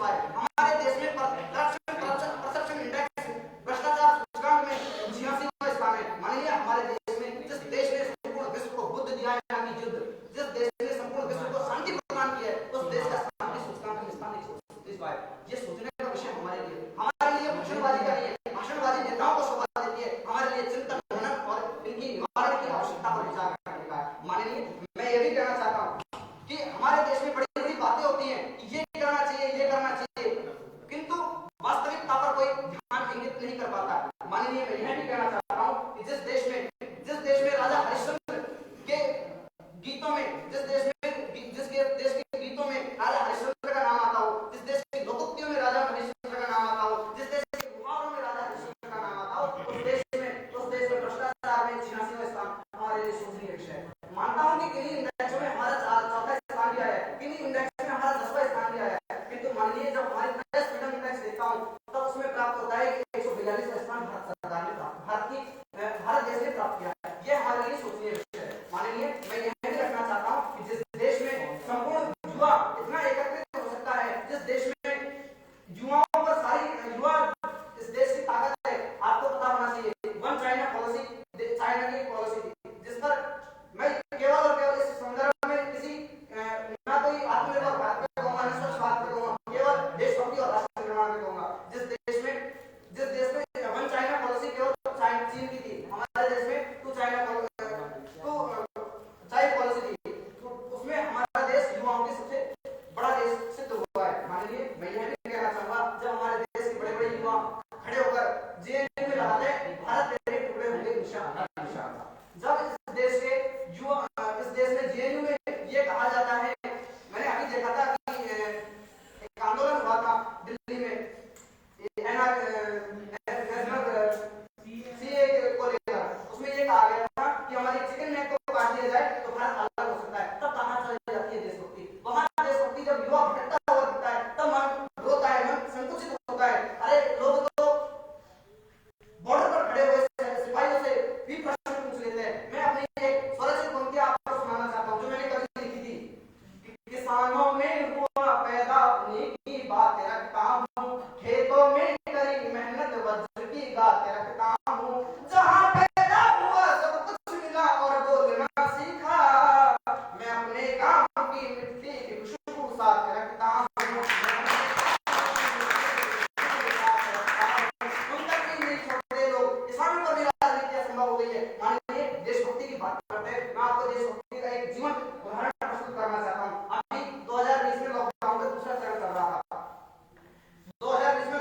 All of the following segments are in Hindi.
था। हमारे देश में परसेप्शन इंडेक्स भ्रष्टाचार सूचकांक में 86वां स्थान है। मानिए हमारे देश में जिस देश ने संपूर्ण विश्व को बुद्ध दिया है ना कि युद्ध, जिस देश ने संपूर्ण विश्व को शांति प्रदान किया है, उस देश का शांति सूचकांक में स्थान 137वां है। ये सोचने का विषय हमारे लिए भाषणबाजी का नहीं है। भाषणबाजी नेताओं को शोभा देती है, हमारे लिए चिंतन मनन और इनकी निवारण की आवश्यकता पर विचार करने का है। माननीय, मैं ये भी कहना चाहता हूँ कि हमारे देश में बड़ी बड़ी बातें होती हैं कि ये करना चाहिए, ये करना चाहिए, किंतु वास्तविकता पर कोई ध्यान इंगित नहीं कर पाता। माननीय, मैं यह भी कहना चाहता हूँ कि जिस देश में राजा हरिश्चंद्र के गीतों में, जिसके देश के गीतों में राजा हरिश्चंद्र का नाम आता हो, जिस देश के लोकोक्तियों में राजा हरिश्चंद्र का नाम आता हो, जिस देश के गुहारों में राजा हरिश्चंद्र का नाम आता हो, उस देश में भ्रष्टाचार में 86वां स्थान हमारे लिए सोचनीय विषय है। मानता हूँ कि किन्हीं इंडेक्सों में हमारा चौथा स्थान दिया है, किन्हीं इंडेक्स में हमारा 10वां स्थान दिया है, किंतु माननीय जब हमारे प्रेस फ्रीडम इंडेक्स देखता हूँ तब उसमें प्राप्त होता है कि 142वां स्थान भारत सरकार ने भारत देश ने प्राप्त किया है। यह हमारे लिए सोचनीय विषय है। माननीय, मैं यह भी रखना चाहता हूँ कि जिस देश में संपूर्ण युवा इतना एकत्रित हो सकता है, जिस देश में युवाओं पर सारी युवा इस देश की ताकत है, आपको पता होना चाहिए वन चाइना पॉलिसी, चाइना की पॉलिसी थी, जिस पर मैं केवल और केवल इस संदर्भ में किसी ना कोई आत्मनिर्भर भारत पे कहूंगा, ना स्वच्छ भारत पे कहूंगा, केवल देशभक्ति और राष्ट्र निर्माण में कहूंगा। जिस देश में वन चाइना पॉलिसी केवल चीन की थी, हमारे देश में टू चाइना पॉलिसी थी, तो उसमें हमारा देश युवाओं के सबसे बड़ा देश सिद्ध हुआ है। माननीय, मैं यह भी कहना चाहूंगा, जब हमारे देश के बड़े बड़े युवा खड़े होकर जेएनयू में लगाते हैं भारत तेरे टुकड़े होंगे इंशाअल्लाह। जब इस देश में जेएनयू में ये कहा जाता है, मैंने अभी देखा था कि एक आंदोलन हुआ था दिल्ली में सीए को लेकर, उसमें ये कहा गया था कि हमारी चिकन नेक को काट दिया जाए तो भारत अलग हो सकता है। तब कहां चली जाती है देशभक्ति? वहां देशभक्ति जब युवा भटकता हुआ दिखता है तब मन रोता है, मन संकुचित होता है। अरे लोग तो बॉर्डर पर खड़े हुए सिपाहियों से भी प्रश्न पूछ लेते हैं। मैं अपनी एक स्वरचित पंक्ति आपको सुनाना चाहता हूं जो मैंने कभी लिखी थी कि किसानों में हुआ पैदा उन्हीं की बात रखता हूं, खेतों में करी मेहनत वज्र की गात रखता हूं, जहां पैदा हुआ सब कुछ मिला और बोलना सीखा, मैं अपने गांव की मिट्टी की खुशबू साथ रखता हूं। माननीय, देशभक्ति की बात करते हैं, मैं आपको देशभक्ति का एक जीवन उदाहरण प्रस्तुत करना चाहता हूं। अभी 2020 में लॉकडाउन का दूसरा चरण चल रहा था। 2020 में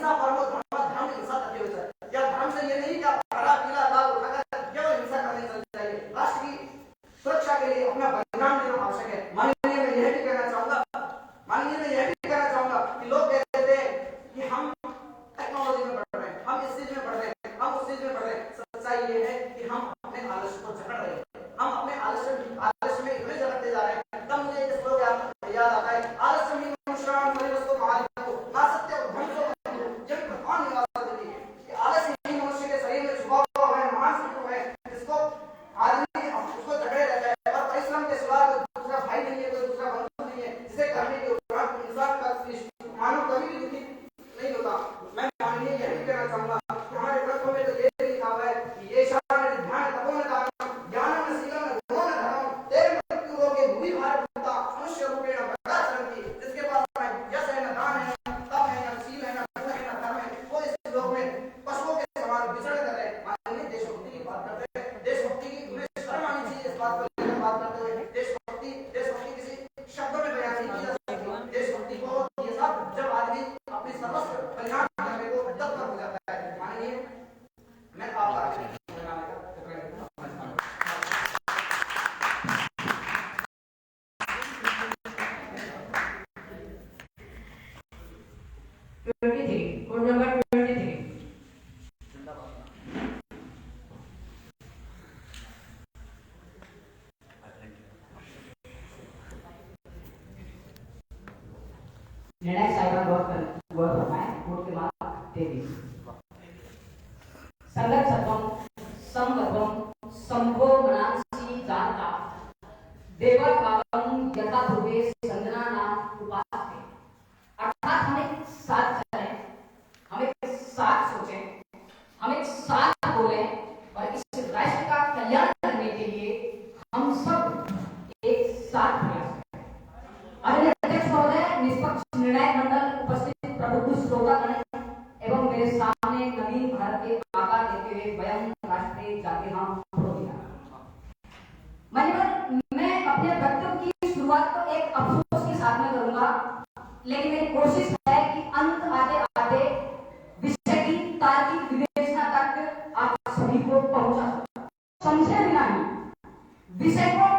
अहिंसा परमो धर्म, धर्म हिंसा तक होता है। या धर्म से ये नहीं कि आप हरा पीला लाल उठाकर केवल हिंसा करने चल जाइए। राष्ट्र की सुरक्षा के लिए अपना बलिदान देना आवश्यक है। माननीय मैं यह भी कहना चाहूंगा, माननीय मैं यह भी कहना चाहूंगा कि लोग कहते थे कि हम टेक्नोलॉजी में बढ़ रहे हैं, हम इस चीज में बढ़ रहे हैं, हम उस चीज में बढ़ रहे हैं। सच्चाई ये है कि हम अपने आलस्य को जकड़ रहे हैं, हम अपने आलस्य में इतने जकड़ते जा रहे हैं। तब मुझे एक श्लोक याद आता है, आलस्य में मनुष्यान परिवस्तो महालिको ना सत्य और ध्वंसो जब प्रधान निवास देती है। आलस्य ही मनुष्य के शरीर में छुपा हुआ है, महान शत्रु है, जिसको आदमी उसको जकड़े रहता है। और परिश्रम के सिवा दूसरा भाई नहीं है, कोई दूसरा बंधु नहीं है जिसे करने के उपरांत इंसान का मानव कभी भी दुखी नहीं होता। मैं माननीय यह भी कहना चाहूंगा कि हमारे ग्रंथों में तो ये लिखा हुआ है कि ये शान ध्यान तपोन दानम ज्ञानम शीलम गुणम धर्मम तेरे मृत्यु रोगे भूमि भार भूता मनुष्य रूपेण बड़ा चरंती। जिसके पास न यश है, न दान है, न तप है, न शील है, न गुण है, न धर्म है, वो इस लोक में पशुओं के समान विचरण कर रहे हैं। माननीय देशभक्ति की बात करते हैं, देशभक्ति की हमें शर्म आनी चाहिए। इस बात को लेकर बात करते हुए देशभक्ति किसी शब्दों में बयान नहीं की जा सकती। देशभक्ति को ये सब जब आदमी अपनी सर्वस्व बलिदान करने को तत्पर हो जाता है। माननीय मैं आपका कोड नंबर 23 निर्णय साहिबा गौर फरमाए। कोड के बाद 23 संगत सत्वम संगतम संभो मनांसी जाता देवा भावम यथा पूर्वे संजना नाम उपासते। अर्थात हम एक साथ चलें, हम एक साथ सोचें, हम एक साथ बोलें और इस राष्ट्र का कल्याण करने के लिए हम सब एक साथ प्रयास करें। आदरणीय अध्यक्ष महोदय, निष्पक्ष निर्णायक मंडल, उपस्थित प्रबुद्ध श्रोतागण एवं मेरे सामने नवीन भारत के आकार देते हुए वयम राष्ट्रीय जाति नाम मैं अपने वक्तव्य की शुरुआत तो एक अफसोस के साथ में करूंगा, लेकिन मेरी कोशिश है कि अंत आते आते विषय की तार्किक विवेचना तक आप सभी को पहुंचा सकूं। समझे बिना ही विषय को